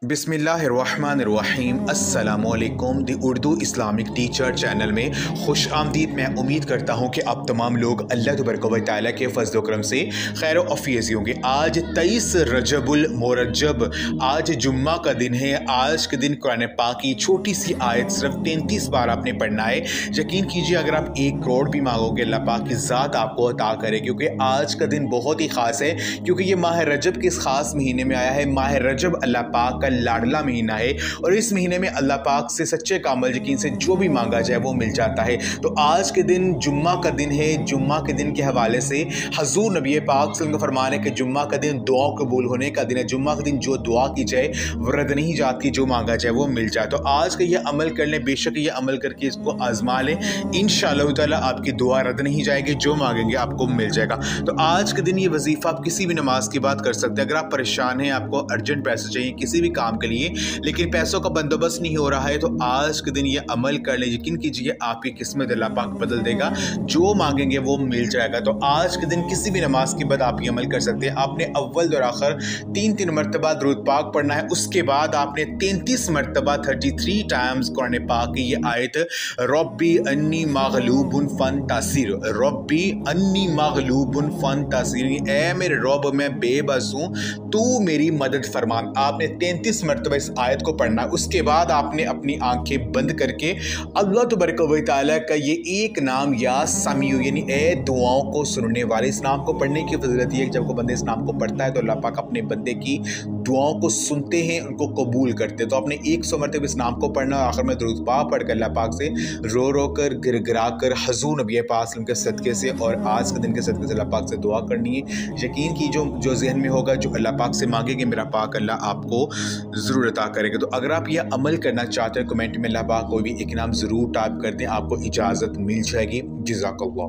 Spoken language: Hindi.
बिस्मिल्लाहिर्रहमानिर्रहीम अस्सलामुअलैकुम दी उर्दू इस्लामिक टीचर चैनल में खुश आमदीद। मैं उम्मीद करता हूँ कि आप तमाम लोग अल्लाह तबारक व तआला के फज़ल व करम से खैर व आफियत होंगे। आज 23 रजबुल मुरज्जब, आज जुम्मा का दिन है। आज के दिन कुरान पाक की छोटी सी आयत सिर्फ 33 बार आपने पढ़ना है। यकीन कीजिए अगर आप 1 करोड़ भी मांगोगे अल्लाह पाक की ज़ात आपको अता करे, क्योंकि आज का दिन बहुत ही ख़ास है। क्योंकि ये माह रजब के इस ख़ास महीने में आया है। माह रजब अल्लाह पाक का लाडला महीना है और इस महीने में अल्लाह पाक से सच्चे कामल यकीन से जो भी मांगा जाए वो मिल जाता है। तो आज के दिन जुम्मा का दिन है। जुम्मा के दिन के हवाले से हजूर नबी पाक सल्लल्लाहु अलैहि वसल्लम का फरमान है कि जुम्मा का दिन दुआ कबूल होने का दिन है। जुम्मा के दिन जो दुआ की जाए वो रद्द नहीं जाती, जो मांगा जाए वो मिल जाए। तो आज का ये अमल कर लें, बेशक ये अमल करके इसको आजमा लें, इंशाअल्लाह ताला आपकी दुआ रद्द नहीं जाएगी, जो मांगेंगे आपको मिल जाएगा। तो आज के दिन ये वजीफा आप किसी भी नमाज की बात कर सकते हैं। अगर आप परेशान हैं, आपको अर्जेंट पैसे चाहिए किसी भी काम के लिए, लेकिन पैसों का बंदोबस्त नहीं हो रहा है, तो आज के दिन ये अमल कर ले। यकीन कीजिए आपकी किस्मत अल्लाह पाक बदल देगा, जो मांगेंगे वो मिल जाएगा। तो आज के दिन किसी भी नमाज के बाद आप ये अमल कर सकते हैं। आपने अव्वल और आखिर 3 मरतबा दुरूद पाक पढ़ना है। उसके बाद आपने 33 मरतबा 33 टाइम्स कुरान पाक की ये आयत रब्बी अन्नी मगलूबुन फंतासिर, रब्बी अन्नी मगलूबुन फंतासिर, ऐ मेरे रब मैं बेबस हूँ, तू मेरी मदद फरमा। आपने 33 मरतबा इस आयत को पढ़ना। उसके बाद आपने अपनी आंखें बंद करके अल्लाह तबारक व तआला का ये एक नाम या समीउ यानी ए दुआओं को सुनने वाले, इस नाम को पढ़ने की फजीलत ये है कि जब को बंदे इस नाम को पढ़ता है तो अल्लाह पाक अपने बंदे की दुआओं को सुनते हैं, उनको कबूल करते हैं। तो आपने 100 मरतबा इस नाम को पढ़ना और आखिर में दुरूद पाक पढ़ कर अल्लाह पाक से रो रो कर गिर कर हजूर नबी पाक के सदक़े से और आज के दिन के सदक़े से अल्लाह पाक से दुआ करनी है। यकीन की जो जहन में होगा, जो अल्लाह पाक से मांगेंगे मेरा पाक अल्लाह आपको ज़रूर अता करेगा। तो अगर आप यह अमल करना चाहते हैं, कमेंट में अल्लाह पाक कोई भी एक नाम ज़रूर टाइप कर दें, आपको इजाज़त मिल जाएगी। जज़ाकल्लाह।